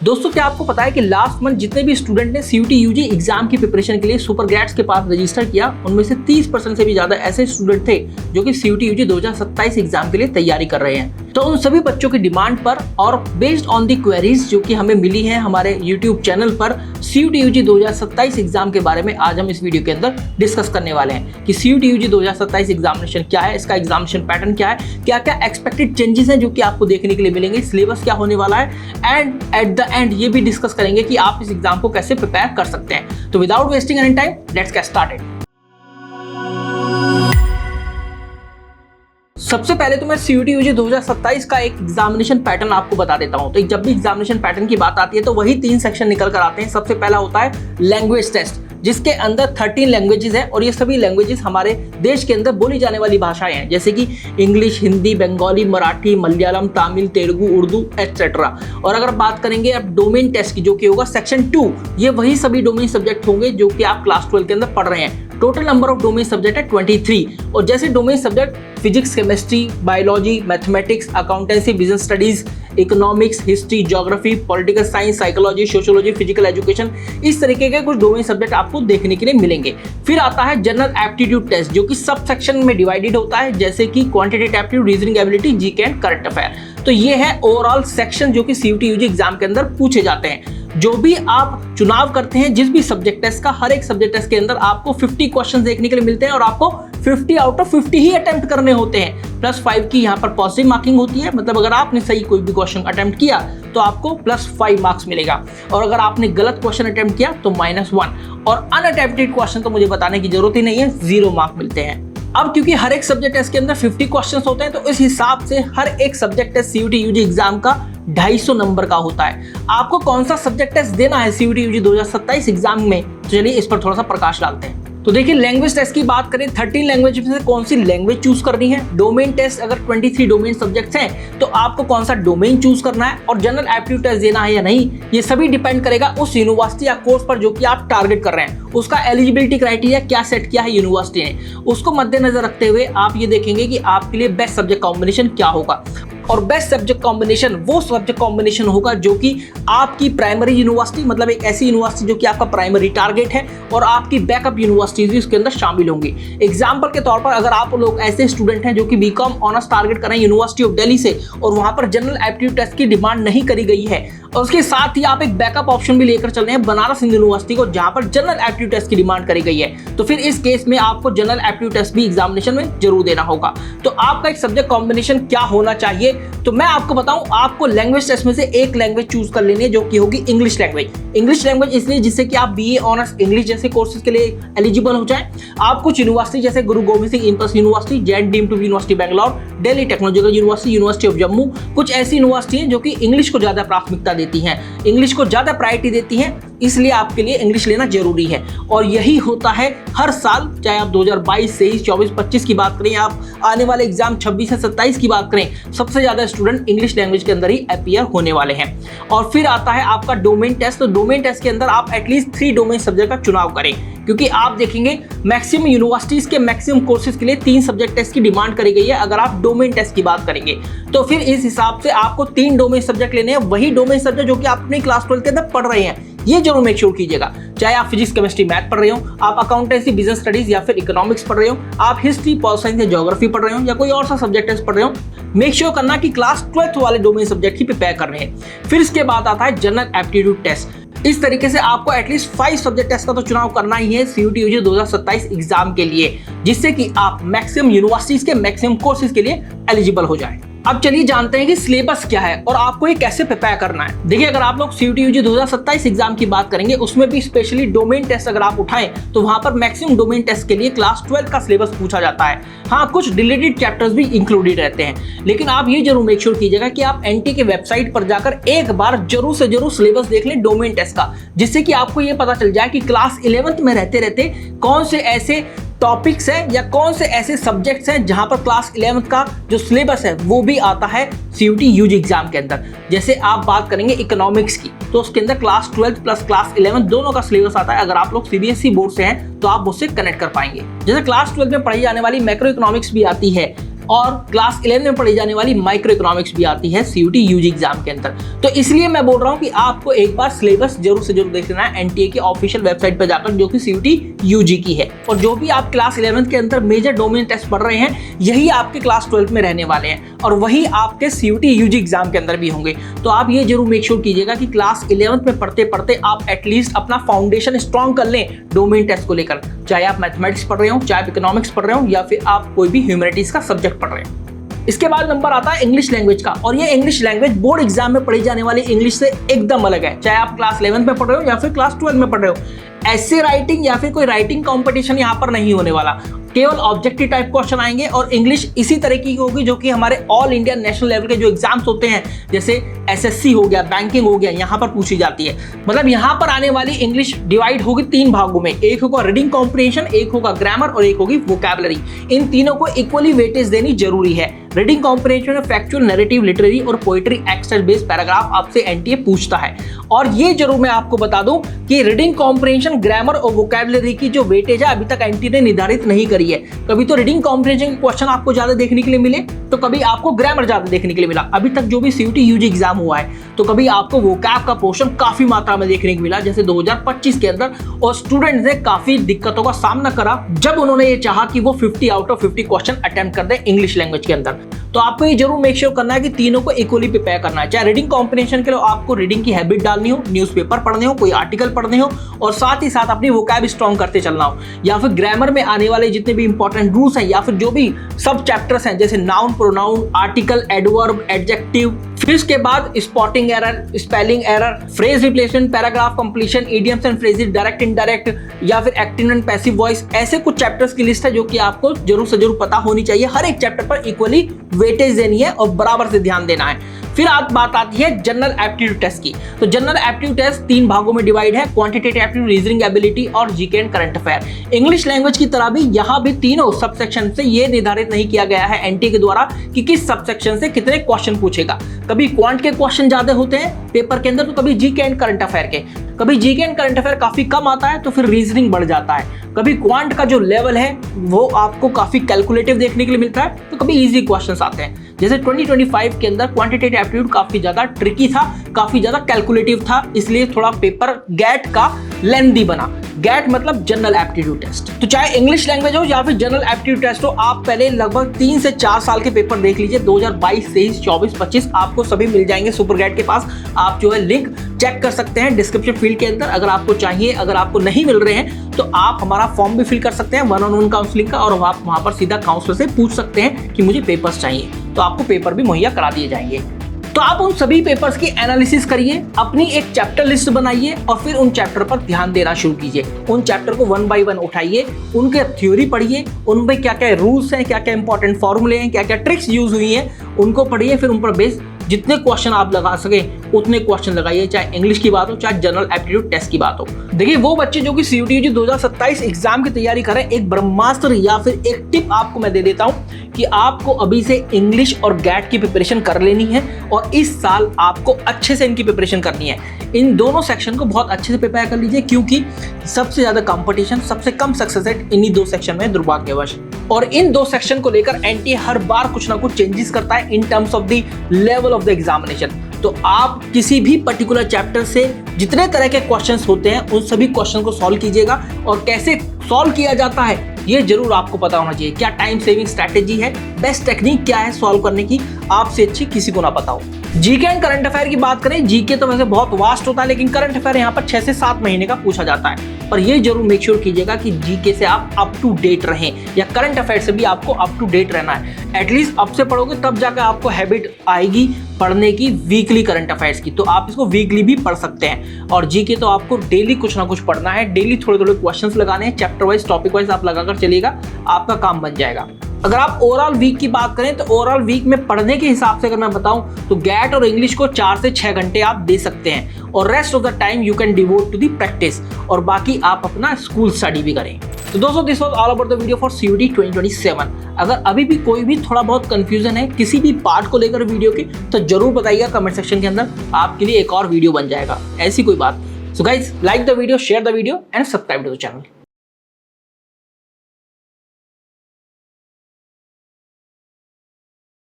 दोस्तों क्या आपको पता है कि लास्ट मंथ जितने भी स्टूडेंट ने सीयूटी यूजी एग्जाम की प्रिपरेशन के लिए सुपर ग्रेड्स के पास रजिस्टर किया, उनमें से 30% से भी ज्यादा ऐसे स्टूडेंट थे जो कि सीयूटी यूजी 2027 एग्जाम के लिए तैयारी कर रहे हैं। तो उन सभी बच्चों की डिमांड पर और बेस्ड ऑन दी क्वेरीज जो कि हमें मिली है हमारे यूट्यूब चैनल पर, सीयूटी यूजी 2027 एग्जाम के बारे में आज हम इस वीडियो के अंदर डिस्कस करने वाले हैं कि सीयूटी यूजी 2027 एग्जामिनेशन क्या है, इसका एग्जामिनेशन पैटर्न क्या है, क्या क्या एक्सपेक्टेड चेंजेस हैं जो कि आपको देखने के लिए मिलेंगे, सिलेबस क्या होने वाला है, एंड एट द एंड ये भी डिस्कस करेंगे कि आप इस एग्जाम को कैसे प्रिपेयर कर सकते हैं। तो without wasting any time, let's get started. सबसे पहले तो मैं सीयूटी यूजी 2027 का एक एग्जामिनेशन पैटर्न आपको बता देता हूं। तो जब भी एग्जामिनेशन पैटर्न की बात आती है तो वही 3 सेक्शन निकल कर आते हैं। सबसे पहला होता है लैंग्वेज टेस्ट, जिसके अंदर 13 लैंग्वेजेस हैं और ये सभी लैंग्वेजेस हमारे देश के अंदर बोली जाने वाली भाषाएं हैं, जैसे कि इंग्लिश, हिंदी, बंगाली, मराठी, मलयालम, तमिल, तेलुगु, उर्दू एटसेट्रा। और अगर बात करेंगे अब डोमेन टेस्ट की, जो कि होगा सेक्शन 2, ये वही सभी डोमेन सब्जेक्ट होंगे जो कि आप क्लास 12 के अंदर पढ़ रहे हैं। Total number of domain subject है 23। और जैसे domain subject physics, chemistry, biology, mathematics, accountancy, business studies, economics, history, geography, political science, psychology, sociology, physical education, इस तरीके के कुछ डोमेन सब्जेक्ट आपको देखने के लिए मिलेंगे। फिर आता है जनरल एप्टीट्यूड टेस्ट, जो कि सब सेक्शन में डिवाइडेड होता है, जैसे कि quantitative aptitude, reasoning ability, GK and current affair. तो ये है ओवरऑल सेक्शन जो कि सीयूटी यूजी एग्जाम के अंदर पूछे जाते हैं। जो भी आप चुनाव करते हैं जिस भी सब्जेक्ट टेस्ट का, हर एक सब्जेक्ट टेस्ट के अंदर आपको 50 क्वेश्चन देखने के लिए मिलते हैं और आपको 50 आउट ऑफ 50 ही अटेम्प्ट करने होते हैं। +5 की यहाँ पर पॉजिटिव मार्किंग होती है, मतलब अगर आपने सही कोई भी क्वेश्चन अटेम्प्ट किया तो आपको +5 मार्क्स मिलेगा, और अगर आपने गलत क्वेश्चन अटेम्प्ट किया तो -1, और अनअटेम्प्टेड क्वेश्चन तो मुझे बताने की जरूरत ही नहीं है, 0 मार्क मिलते हैं। अब क्योंकि हर एक सब्जेक्ट टेस्ट के अंदर 50 क्वेश्चंस होते हैं, तो इस हिसाब से हर एक subject test CUET UG exam का 250 नंबर का होता है। आपको कौन सा सब्जेक्ट टेस्ट देना है सीयूटी यूजी 2027 एग्जाम में, तो चलिए इस पर थोड़ा सा प्रकाश डालते हैं। तो देखिए, लैंग्वेज टेस्ट की बात करें, 13 लैंग्वेज में से कौन सी लैंग्वेज चूज करनी है। डोमेन टेस्ट अगर 23 डोमेन सब्जेक्ट्स हैं तो आपको कौन सा डोमेन चूज करना है, और जनरल एप्टीट्यूड टेस्ट देना है या नहीं, ये सभी डिपेंड करेगा उस यूनिवर्सिटी या कोर्स पर जो कि आप टारगेट कर रहे हैं। उसका एलिजिबिलिटी क्राइटेरिया क्या सेट किया है यूनिवर्सिटी ने, उसको मद्देनजर रखते हुए आप ये देखेंगे कि आपके लिए बेस्ट सब्जेक्ट कॉम्बिनेशन क्या होगा। और बेस्ट सब्जेक्ट कॉम्बिनेशन वो सब्जेक्ट कॉम्बिनेशन होगा जो कि आपकी प्राइमरी यूनिवर्सिटी, मतलब एक ऐसी यूनिवर्सिटी जो कि आपका प्राइमरी टारगेट है, और आपकी बैकअप यूनिवर्सिटीज भी उसके अंदर शामिल होंगी। एग्जाम्पल के तौर पर अगर आप लोग ऐसे स्टूडेंट हैं जो कि बीकॉम ऑनर्स टारगेट कर रहे हैं यूनिवर्सिटी ऑफ दिल्ली से, और वहां पर जनरल एप्टीट्यूड टेस्ट की डिमांड नहीं करी गई है, और उसके साथ ही आप एक बैकअप ऑप्शन भी लेकर चल रहे हैं बनारस हिंदू यूनिवर्सिटी को, जहां पर जनरल एप्टीट्यूड टेस्ट की डिमांड करी गई है, तो फिर इस केस में आपको जनरल एप्टीट्यूड टेस्ट भी एग्जामिनेशन में जरूर देना होगा। तो आपका एक सब्जेक्ट कॉम्बिनेशन क्या होना चाहिए, तो मैं आपको बताऊं, आपको लैंग्वेज टेस्ट में से एक लैंग्वेज चूज कर लेनी है जो कि होगी इंग्लिश लैंग्वेज। इंग्लिश लैंग्वेज इसलिए जिससे कि आप बीए ऑनर्स इंग्लिश जैसे कोर्सेज के लिए एलिजिबल हो जाएं। आप कुछ यूनिवर्सिटी जैसे गुरु गोविंद सिंह इंपस university, JN deemed to be university Bangalore, Delhi technological university, university of Jammu, कुछ ऐसी यूनिवर्सिटी हैं जो कि इंग्लिश को ज्यादा प्राथमिकता देती हैं, इंग्लिश को ज्यादा प्रायोरिटी देती हैं, इसलिए आपके लिए इंग्लिश लेना जरूरी है। और यही होता है हर साल, चाहे आप 2022, 23, 24, 25 की बात करें, आप आने वाले एग्जाम 26 से 27 की बात करें, सबसे ज्यादा स्टूडेंट इंग्लिश लैंग्वेज के अंदर ही अपीयर होने वाले हैं। और फिर आता है आपका डोमेन टेस्ट। तो डोमेन टेस्ट के अंदर आप एटलीस्ट 3 डोमेन सब्जेक्ट का चुनाव करें, क्योंकि आप देखेंगे मैक्सिमम यूनिवर्सिटीज के मैक्सिमम कोर्सेज के लिए 3 सब्जेक्ट टेस्ट की डिमांड करी गई है। अगर आप डोमेन टेस्ट की बात करेंगे तो फिर इस हिसाब से आपको 3 डोमेन सब्जेक्ट लेने हैं, वही डोमेन सब्जेक्ट जो कि आप अपनी क्लास 12 के अंदर पढ़ रहे हैं, ये जरूर मेक श्योर कीजिएगा। चाहे आप फिजिक्स, केमिस्ट्री, मैथ पढ़ रहे हो, आप अकाउंटेंसी, बिजनेस स्टडीज या फिर इकोनॉमिक्स पढ़ रहे हो, आप हिस्ट्री, पॉल साइंस या ज्योग्राफी पढ़ रहे हो, या कोई और सा सब्जेक्ट पढ़ रहे हो, मेक श्योर करना कि क्लास 12 वाले डोमेन सब्जेक्ट ही प्रिपेयर कर रहे हैं। फिर इसके बाद आता है जनरल एप्टीट्यूड टेस्ट। इस तरीके से आपको एटलीस्ट 5 सब्जेक्ट टेस्ट का तो चुनाव करना ही है सीयूटी यूजी 2027 एग्जाम के लिए, जिससे कि आप मैक्सिमम यूनिवर्सिटीज के मैक्सिमम कोर्सेज के लिए एलिजिबल हो जाएं। अब चलिए जानते हैं कि सिलेबस क्या है और आपको ये कैसे प्रिपेयर करना है। देखिए, अगर आप लोग सीयूटी यूजी 2027 एग्जाम की बात करेंगे, उसमें भी स्पेशली डोमेन टेस्ट अगर आप उठाएं तो वहां पर मैक्सिमम डोमेन टेस्ट के लिए क्लास 12 का सिलेबस पूछा जाता है। हाँ, कुछ रिलेटेड चैप्टर्स भी इंक्लूडेड रहते हैं, लेकिन आप ये जरूर मेक श्योर कीजिएगा कि आप एनटी के वेबसाइट पर जाकर एक बार जरूर से जरूर सिलेबस देख लें डोमेन टेस्ट का, जिससे कि आपको ये पता चल जाए कि क्लास 11th में रहते रहते कौन से ऐसे टॉपिक्स हैं या कौन से ऐसे सब्जेक्ट्स हैं जहां पर क्लास 11th का जो सिलेबस है वो भी आता है सीयूटी यूजी एग्जाम के अंदर। जैसे आप बात करेंगे इकोनॉमिक्स की, तो उसके अंदर क्लास 12 प्लस क्लास 11 दोनों का सिलेबस आता है। अगर आप लोग सीबीएसई बोर्ड से हैं तो आप उससे कनेक्ट कर पाएंगे। जैसे क्लास 12 में पढ़ाई जाने वाली मैक्रो इकोनॉमिक्स भी आती है, और क्लास 11 में पढ़ी जाने वाली माइक्रो इकोनॉमिक्स भी आती है CUT यूजी एग्जाम के अंदर। तो इसलिए मैं बोल रहा हूं कि आपको एक बार सिलेबस जरूर से जरूर देख लेना है एनटीए की ऑफिशियल वेबसाइट पर जाकर, जो कि CUT यूजी की है। और जो भी आप क्लास 11 के अंदर मेजर डोमेन टेस्ट पढ़ रहे हैं, यही आपके क्लास 12 में रहने वाले हैं और वही आपके CUT यूजी एग्जाम के अंदर भी होंगे। तो आप ये जरूर मेक श्योर कीजिएगा कि क्लास 11 में पढ़ते पढ़ते आप एटलीस्ट अपना फाउंडेशन स्ट्रॉन्ग कर लें डोमेन टेस्ट को लेकर, चाहे आप मैथमेटिक्स पढ़ रहे हो, चाहे आप इकोनॉमिक्स पढ़ रहे हो, या फिर आप कोई भी ह्यूमैनिटीज का सब्जेक्ट पढ़ रहे हो। इसके बाद नंबर आता है इंग्लिश लैंग्वेज का, और ये इंग्लिश लैंग्वेज बोर्ड एग्जाम में पढ़ी जाने वाली इंग्लिश से एकदम अलग है, चाहे आप क्लास 11 में पढ़ रहे हो या फिर क्लास 12 में पढ़ रहे हो। ऐसे राइटिंग या फिर कोई राइटिंग कंपटीशन यहाँ पर नहीं होने वाला, केवल ऑब्जेक्टिव टाइप क्वेश्चन आएंगे और इंग्लिश इसी तरह की होगी जो कि हमारे ऑल इंडिया नेशनल लेवल के जो एग्जाम्स होते हैं, जैसे SSC हो गया, बैंकिंग हो गया, यहाँ पर पूछी जाती है। मतलब यहाँ पर आने वाली इंग्लिश डिवाइड होगी 3 भागों में, एक होगा रीडिंग कॉम्प्रिहेंशन, एक होगा ग्रामर और एक होगी वोकैबुलरी। इन तीनों को इक्वली वेटेज देनी जरूरी है। रीडिंग कॉम्प्रिहेंशन में फैक्चुअल, नैरेटिव, लिटरेरी और पोएट्री एक्सट्रैक्ट बेस्ड पैराग्राफ आपसे एनटीए पूछता है। और ये जरूर मैं आपको बता दूं कि रीडिंग कॉम्प्रिहेंशन, ग्रामर और वोकैबुलरी की जो वेटेज है अभी तक एनटीए ने निर्धारित नहीं करी है। कभी तो रीडिंग कॉम्प्रिहेंशन के क्वेश्चन आपको ज्यादा देखने के लिए मिले, तो कभी आपको ग्रामर ज्यादा देखने के लिए मिला। अभी तक जो भी CUT यूजी एग्जाम हुआ है, तो कभी आपको वोकैब का पोर्शन काफी मात्रा में देखने को मिला, जैसे 2025 के अंदर। और स्टूडेंट्स ने काफी दिक्कतों का सामना करा जब उन्होंने ये चाहा कि वो 50 आउट ऑफ 50 क्वेश्चन अटेम्प्ट कर दे इंग्लिश लैंग्वेज के अंदर। तो आपको ये जरूर मेक श्योर करना है कि तीनों को इक्वली प्रिपेयर करना है। चाहे रीडिंग कॉम्प्रिहेंशन के लिए आपको रीडिंग की हैबिट डालनी हो, न्यूज़पेपर पढ़ने हो, कोई आर्टिकल पढ़ने हो, और साथ ही साथ अपनी वोकैब स्ट्रॉन्ग करते चलना हो, या फिर ग्रामर में आने वाले जितने भी इंपॉर्टेंट रूल्स हैं या फिर जो भी सब चैप्टर्स हैं, जैसे noun, pronoun, article, adverb, adjective, फिर उसके बाद spotting error, spelling error, phrase replacement, paragraph completion, idioms and phrases, direct indirect, या फिर एक्टिव एंड पैसिव वॉइस, ऐसे कुछ चैप्टर्स की लिस्ट है जो कि आपको जरूर से जरूर पता होनी चाहिए। हर एक चैप्टर पर इक्वली वेटेज देनी है और बराबर से ध्यान देना है। फिर बात आती है जनरल एप्टीट्यूड टेस्ट की। तो जनरल एप्टीट्यूड टेस्ट 3 भागों में डिवाइड है, क्वांटिटेटिव एप्टीट्यूड, रीजनिंग एबिलिटी और GK and current affair. English language की तरह भी यहाँ भी तीनों सबसेक्शन से ये निर्धारित नहीं किया गया है एनटीए के द्वारा कि किस सबसेक्शन से कितने क्वेश्चन पूछेगा। कभी क्वांट के क्वेश्चन ज्यादा होते हैं पेपर के अंदर, तो कभी जीके एंड करंट अफेयर के। कभी जीके एंड करंट अफेयर काफी कम आता है तो फिर रीजनिंग बढ़ जाता है। कभी क्वांट का जो लेवल है वो आपको काफी कैलकुलेटिव देखने के लिए मिलता है, तो कभी इजी क्वेश्चंस आते हैं। जैसे 2025 के अंदर क्वांटिटेटिव एप्टीट्यूड काफी ज्यादा ट्रिकी था, काफी ज्यादा कैलकुलेटिव था, इसलिए थोड़ा पेपर गैट का लेंथी बना। गैट मतलब जनरल एप्टीट्यूड टेस्ट। तो चाहे इंग्लिश लैंग्वेज हो या फिर जनरल एप्टीट्यूड टेस्ट हो, आप पहले लगभग 3 से 4 साल के पेपर देख लीजिए। 2022, 23, 24, 25 आपको सभी मिल जाएंगे सुपर गैट के पास। आप जो है लिंक चेक कर सकते हैं डिस्क्रिप्शन फील्ड के अंदर, अगर आपको चाहिए। अगर आपको नहीं मिल रहे हैं तो आप हमारा फॉर्म भी फिल कर सकते हैं 1-on-1 काउंसलिंग का, और आप वहां पर सीधा काउंसलर से पूछ सकते हैं कि मुझे पेपर्स चाहिए, तो आपको पेपर भी मुहैया करा दिए जाएंगे। तो आप उन सभी पेपर्स की एनालिसिस करिए, अपनी एक चैप्टर लिस्ट बनाइए और फिर उन चैप्टर पर ध्यान देना शुरू कीजिए। उन चैप्टर को 1 by 1 उठाइए, उनके थ्योरी पढ़िए, उनमें क्या क्या रूल्स हैं, क्या क्या इंपॉर्टेंट फॉर्मूले हैं, क्या क्या ट्रिक्स यूज हुई हैं, उनको पढ़िए। फिर उन पर बेस जितने क्वेश्चन आप लगा सके उतने क्वेश्चन लगाइए, चाहे इंग्लिश की बात हो, चाहे जनरल एप्टीट्यूड टेस्ट की बात हो। देखिए, वो बच्चे जो कि CUT यूजी 2027 एग्जाम की तैयारी कर रहे हैं, एक ब्रह्मास्त्र या फिर एक टिप आपको मैं दे देता हूं कि आपको अभी से इंग्लिश और गैट की प्रिपरेशन कर लेनी है, और इस साल आपको अच्छे से इनकी प्रिपरेशन करनी है। इन दोनों सेक्शन को बहुत अच्छे से प्रिपेयर कर लीजिए, क्योंकि सबसे ज्यादा कंपटीशन, सबसे कम सक्सेस रेट इन्हीं 2 सेक्शन में दुर्भाग्यवश। और इन 2 सेक्शन को लेकर एनटीए हर बार कुछ ना कुछ चेंजेस करता है in terms of the level of the examination. तो आप किसी भी पर्टिकुलर चैप्टर से जितने तरह के क्वेश्चंस होते हैं उन सभी क्वेश्चन को सॉल्व कीजिएगा, और कैसे सॉल्व किया जाता है ये जरूर आपको पता होना चाहिए। क्या टाइम सेविंग स्ट्रैटेजी है, बेस्ट टेक्निक क्या है सॉल्व करने की, आपसे अच्छी किसी को ना पता हो। जीके एंड करंट अफेयर की बात करें, जीके तो वैसे बहुत वास्ट होता है, लेकिन करंट अफेयर यहाँ पर 6 से 7 महीने का पूछा जाता है। पर ये जरूर मेक श्योर कीजिएगा कि जीके से आप अप टू डेट रहें, या करंट अफेयर से भी आपको अप टू डेट रहना है। एटलीस्ट अब से पढ़ोगे तब जाकर आपको हैबिट आएगी पढ़ने की वीकली करंट अफेयर्स की, तो आप इसको वीकली भी पढ़ सकते हैं। और जीके तो आपको डेली कुछ ना कुछ पढ़ना है, डेली थोड़े थोड़े क्वेश्चंस लगाने हैं, चैप्टर वाइज, टॉपिक वाइज आप लगाकर चलिएगा, आपका काम बन जाएगा। अगर आप ओवरऑल वीक की बात करें तो ओवरऑल वीक में पढ़ने के हिसाब से अगर मैं बताऊं तो गैट और इंग्लिश को 4 से 6 घंटे आप दे सकते हैं, और rest of the time you can devote to the practice, और बाकी आप अपना स्कूल स्टडी भी करें। तो दोस्तों, this was all about the video for CUT 2027। अगर अभी भी कोई भी थोड़ा बहुत कंफ्यूजन है किसी भी पार्ट को लेकर वीडियो के, तो जरूर बताइएगा कमेंट सेक्शन के अंदर, आपके लिए एक और वीडियो बन जाएगा, ऐसी कोई बात। So guys, like the video, share the video and subscribe to the channel.